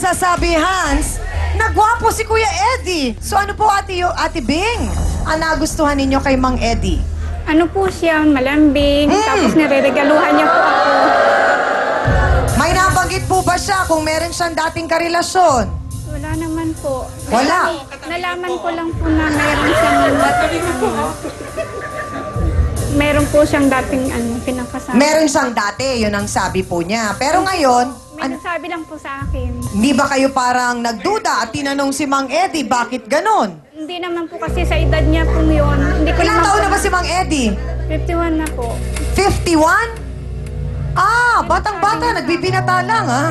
nagsasabi, Hans, nagwapo si Kuya Eddie. So ano po, Ate Bing, ang nagustuhan ninyo kay Mang Eddie? Ano po siya, malambing, tapos nireregaluhan niya po ako. May nabanggit po ba siya kung meron siyang dating karelasyon? Wala naman po. Wala. Nalaman ko lang po na meron po siyang dating pinakasama. Meron siyang dati, yun ang sabi po niya. Pero ngayon, May nagsabi lang po sa akin. hindi ba kayo parang nagduda at tinanong si Mang Eddie, bakit ganon? Hindi naman po kasi sa edad niya po yun. Hindi ko Ilang naman taon na po- ba si Mang Eddie? 51 na po. 51? Ah, batang-bata, nagbibinata lang, ha?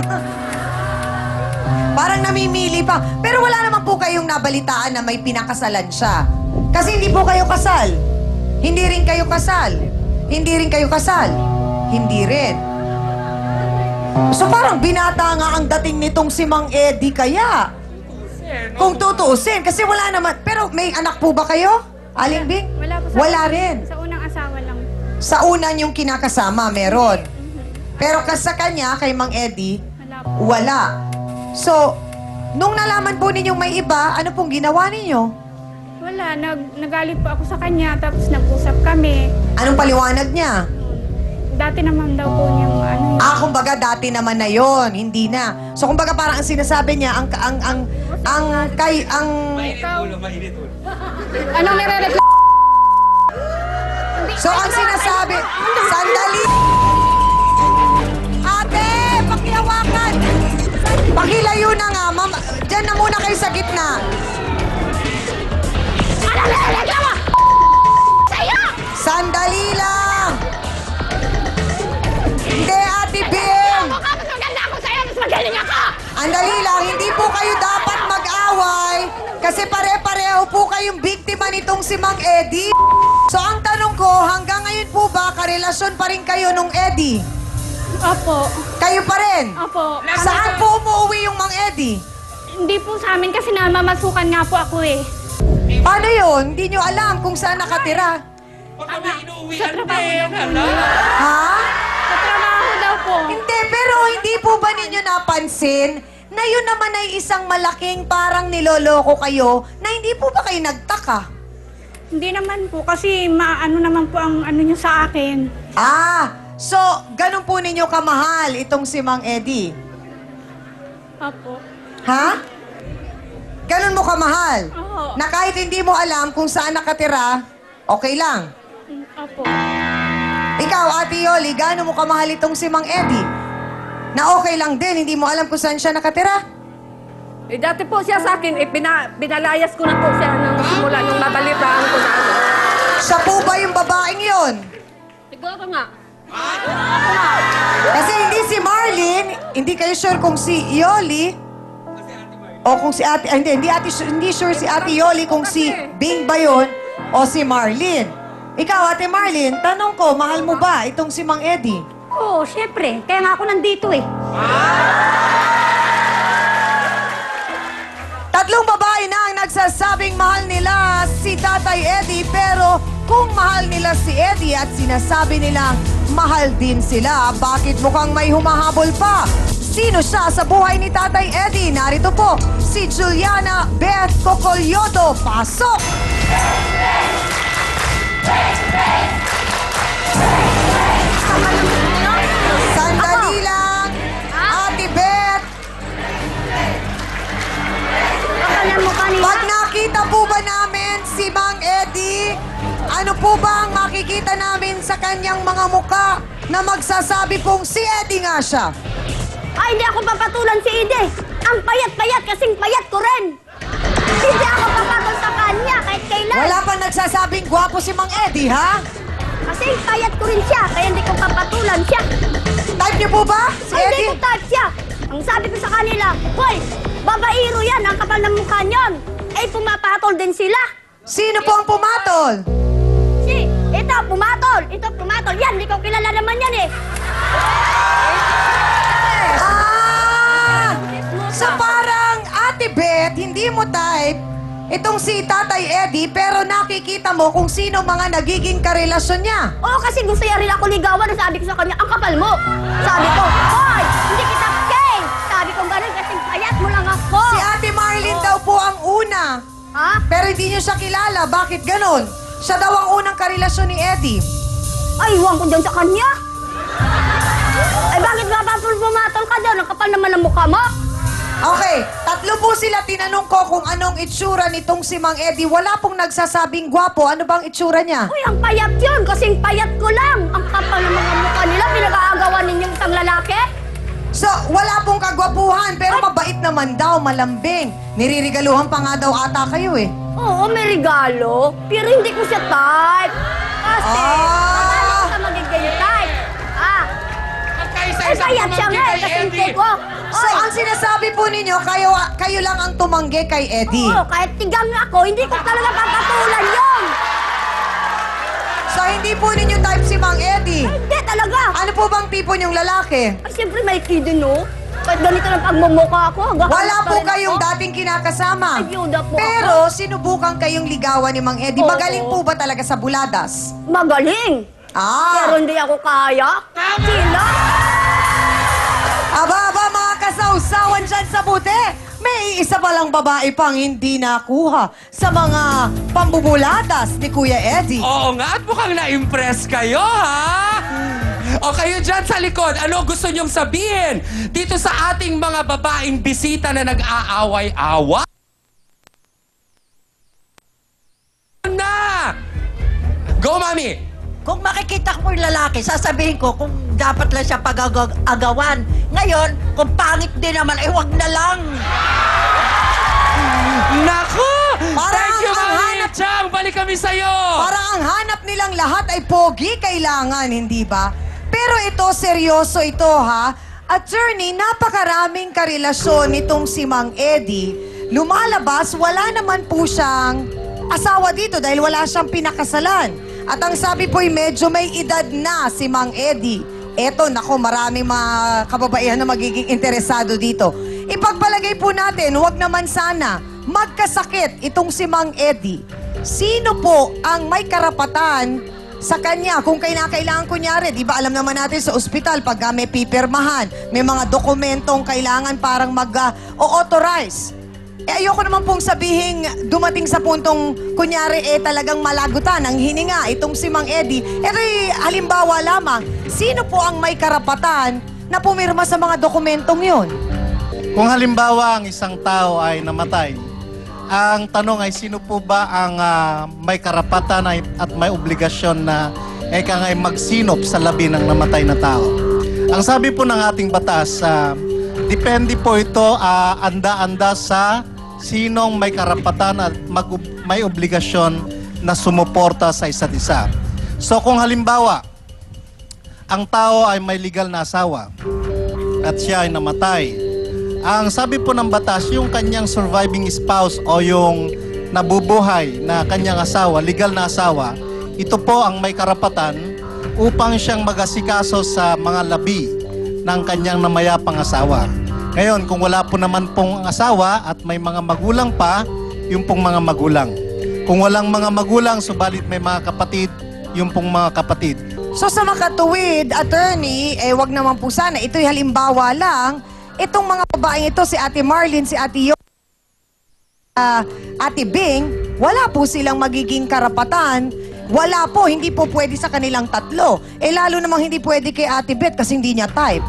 Parang namimili pa. Pero wala naman po kayong nabalitaan na may pinakasalan siya. Kasi hindi po kayo kasal. Hindi rin kayo kasal. Hindi rin kayo kasal. Hindi rin. So parang binata nga ang dating nitong si Mang Eddie kaya. Kung tutuusin. Kasi wala naman. Pero may anak po ba kayo? Aling Bing? Wala po. Wala rin. Sa unang asawa lang. Sa una yung kinakasama, meron. Pero sa kanya, kay Mang Eddie, Wala po. wala. So, nung nalaman po ninyong may iba, ano pong ginawa ninyo? Wala. Nagalit po ako sa kanya, tapos nag-usap kami. Anong paliwanag niya? Dati naman daw po niyang Kumbaga dati naman na yon, hindi na. So, kumbaga parang ang sinasabi niya, ang Anong nire-reklamo? So, ang sinasabi, sandali! Ate, pakihawakan! Pakilayo na nga, ma'am. Diyan na muna kayo sa gitna. Anong nire-reklamo? Sa'yo! Sandali lang! Hindi, Ate Bing! Ako ka, mas maganda ako sa'yo, mas magaling ako! Andali lang, hindi po kayo dapat mag-away kasi pare-pareho po kayong biktima nitong si Mang Eddie. So ang tanong ko, hanggang ngayon po ba karelasyon pa rin kayo nung Eddie? Opo. Kayo pa rin? Opo. Saan po umuwi yung Mang Eddie? Hindi po sa amin kasi namamasukan nga po ako eh. Paano yun? Hindi nyo alam kung saan nakatira. Sa trabaho daw po. Ha? Sa trabaho daw po. Hindi, pero hindi po ba ninyo napansin na yun naman ay isang malaking parang niloloko kayo na hindi po ba kayo nagtaka? Hindi naman po kasi ano naman po ang ano niyo sa akin. So, ganun po ninyo kamahal itong si Mang Eddie? Opo. Ha? Ganun mo kamahal? Oo. Na kahit hindi mo alam kung saan nakatira, okay lang? Opo. Ikaw, Ate Yoli, gaano mo kamahal itong si Mang Eddie? Na okay lang din, hindi mo alam kung saan siya nakatira? Eh, dati po siya sa akin, binalayas ko na po siya nung simula nung nabalitaan ko na ano. Siya po ba yung babaeng yon? Siguro nga. Kasi hindi si Marlene, hindi kayo sure kung si Yoli, o kung si Ate, hindi sure si Ate Yoli kung si Bing ba yun, o si Marlene. Ikaw, Ate Marlene, tanong ko, mahal mo ba itong si Mang Eddie? Oo, syempre. Kaya nga ako nandito eh. Tatlong babae na ang nagsasabing mahal nila si Tatay Eddie, pero kung mahal nila si Eddie at sinasabi nilang mahal din sila, bakit mukhang may humahabol pa? Sino siya sa buhay ni Tatay Eddie? Narito po, si Juliana Beth Cocoliodo. Pasok! Sandali lang, Ate Beth. Akala mo kanina? Pag nakita po ba namin si Mang Eddie, ano po ba ang makikita namin sa kanyang mga muka na magsasabi pong si Eddie nga siya? Ay, hindi ako papatulan si Ide. Ang payat-payat kasing payat ko rin. Hindi ako papatol sa kanya kahit kailan. Wala pang nagsasabing gwapo si Mang Eddie, ha? Kasi payat ko rin siya, kaya hindi ko papatulan siya. Type niyo po ba si Ay, hindi Eddie? ko type siya. Ang sabi ko sa kanila, hoy, babairo yan, ang kapal ng mukha niyon. Eh, pumapatol din sila. Sino po ang pumatol? Si, ito, pumatol. Ito, pumatol. Yan, hindi ko kilala naman yan eh. So parang Ate Beth, hindi mo type itong si Tatay Eddie, pero nakikita mo kung sino mga nagiging karelasyon niya. Oo, kasi gusto niya rin ako ligawan. Sabi ko sa kanya, ang kapal mo. Sabi ko, hoy, hindi kita kay. Sabi ko gano'n kasi payat mo Pero hindi niyo siya kilala. Bakit ganon? Siya daw ang unang karelasyon ni Eddie. Ay, iwan ko dyan sa kanya. Ay, bakit nga ba pumatol ka dyan? Ang kapal naman ang mukha mo. Okay, tatlo po sila. Tinanong ko kung anong itsura nitong si Mang Eddie. Wala pong nagsasabing gwapo. Ano bang itsura niya? Uy, ang payat yun. Kasing payat ko lang. Ang kapal ng mga mukha nila. Pinag-aagawan ninyong isang lalaki. So, wala pong kagwapuhan, pero mabait naman daw, malambing. Niririgaluhan pa nga daw ata kayo eh. Oo, may regalo. Pero hindi ko siya type. Kasi, paano ko siya magiging type? Ay, payat siya nga eh. Kasing ko. So, ang sinasabi po ninyo, kayo lang ang tumanggi kay Eddie. Oo, kahit tigang ako, hindi ko talaga papatulan yun. So, hindi po ninyo type si Mang Eddie. Ay, hindi talaga. Ano po bang tipo niyong lalaki? Ay, siyempre may kid no? Kahit ganito lang pagmumukha ako. Wala po kayong dating kinakasama. Ayuda po Pero, sinubukan kayong ligawan ni Mang Eddie. Oo. Magaling po ba talaga sa buladas? Magaling. Pero hindi ako kaya. Sila? Aba, mga kasawsawan dyan sa buti. May isa palang babae pang hindi nakuha sa mga pambubuladas ni Kuya Eddie. Oo nga, at mukhang na-impress kayo, ha? O kayo dyan sa likod, ano gusto nyong sabihin dito sa ating mga babaeng bisita na nag-aaway-awa? Na! Go, Mami! Kung makikita ko yung lalaki, sasabihin ko kung dapat lang siya pag-agawan. Ngayon, kung pangit din naman, eh wag na lang. Naku! Parang Thank you, ang Mami! hanap- Chang, balik kami sa'yo! Parang ang hanap nilang lahat ay pogi kailangan, hindi ba? Pero ito, seryoso ito ha. Attorney, napakaraming karelasyon nitong si Mang Eddie. Lumalabas, wala naman po siyang asawa dito dahil wala siyang pinakasalan. At ang sabi po'y medyo may edad na si Mang Eddie. Eto, nako, maraming mga kababaihan na magiging interesado dito. Ipagpalagay po natin, huwag naman sana magkasakit itong si Mang Eddie. Sino po ang may karapatan sa kanya kung kailangan kunyari, di ba alam naman natin sa ospital pag may pipirmahan, may mga dokumentong kailangan parang mag-authorize. Ayoko naman pong sabihin dumating sa puntong kunyari talagang malagutan ang hininga itong si Mang Eddie. Halimbawa lamang, sino po ang may karapatan na pumirma sa mga dokumentong yon? Kung halimbawa ang isang tao ay namatay, ang tanong ay sino po ba ang may karapatan at may obligasyon na ay magsinop sa labi ng namatay na tao. Ang sabi po ng ating batas, depende po ito anda-anda sa sinong may karapatan at may obligasyon na sumuporta sa isa't isa. So kung halimbawa, ang tao ay may legal na asawa at siya ay namatay, ang sabi po ng batas, yung kanyang surviving spouse o yung nabubuhay na kanyang asawa, legal na asawa, ito po ang may karapatan upang siyang mag-asikaso sa mga labi ng kanyang namayapang asawa. Ngayon, kung wala po naman pong asawa at may mga magulang pa, yung pong mga magulang. Kung walang mga magulang, subalit may mga kapatid, yung pong mga kapatid. So sa makatuwid, attorney, wag naman po sana, ito'y halimbawa lang, itong mga babaeng ito, si Ate Marlene, si Ate Ate Bing, wala po silang magiging karapatan. Wala po, hindi po pwede sa kanilang tatlo. Lalo namang hindi pwede kay Ate Beth kasi hindi niya type.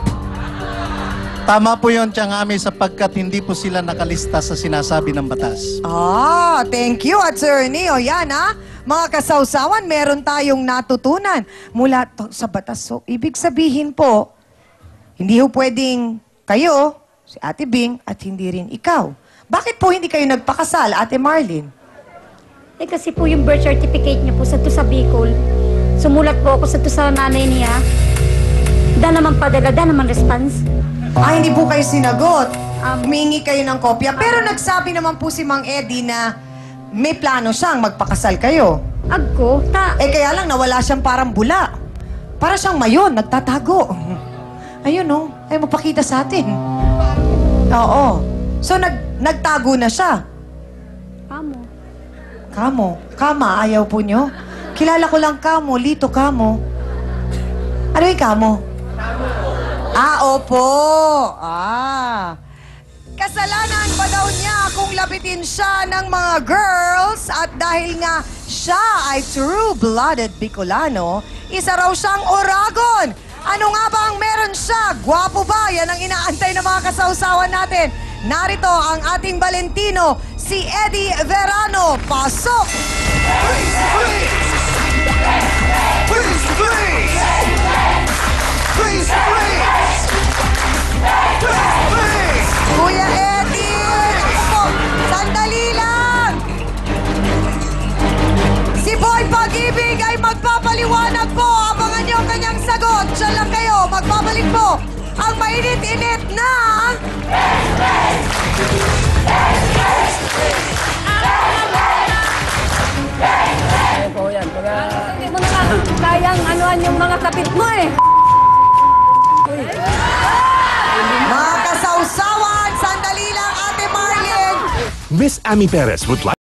Tama po yun, Tiangami, sapagkat hindi po sila nakalista sa sinasabi ng batas. Thank you, attorney. O yan, mga kasawsawan, meron tayong natutunan mula sa batas. So, ibig sabihin po, hindi ho pwedeng kayo, si Ate Bing, at hindi rin ikaw. Bakit po hindi kayo nagpakasal, Ate Marlene? Kasi po yung birth certificate niya po sa Bicol. Sumulat po ako sa nanay niya. Da naman padala, da naman response. Hindi po kayo sinagot. Humingi kayo ng kopya. Pero nagsabi naman po si Mang Eddie na may plano siyang magpakasal kayo. Agko, Kaya lang nawala siyang parang bula. Para siyang mayon, nagtatago. Ayun, no? Ay, magpakita sa atin. Oo. So, nagtago na siya. Kamo, ayaw po nyo? Kilala ko lang kamo, Lito kamo. Ano yung kamo? Opo. kasalanan ba daw niya kung lapitin siya ng mga girls at dahil nga siya ay true-blooded Bicolano, isa raw siyang Oragon. Ano nga ba ang meron siya? Gwapo ba? Yan ang inaantay ng mga kasawsawan natin. Narito ang ating Valentino, si Eddie Verano. Pasok! Kuya Eddie! Po, sandali lang! Si Boy Pag-ibig ay magpapaliwanag po. Abangan niyo ang kanyang sagot. Diyan lang kayo. Magbabalik po ang mainit-init na... Hindi mo na kayang anuan yung mga kapit mo eh. Mga kasawsawan, sandali lang, Ate Marlene. Miss Amy Perez would like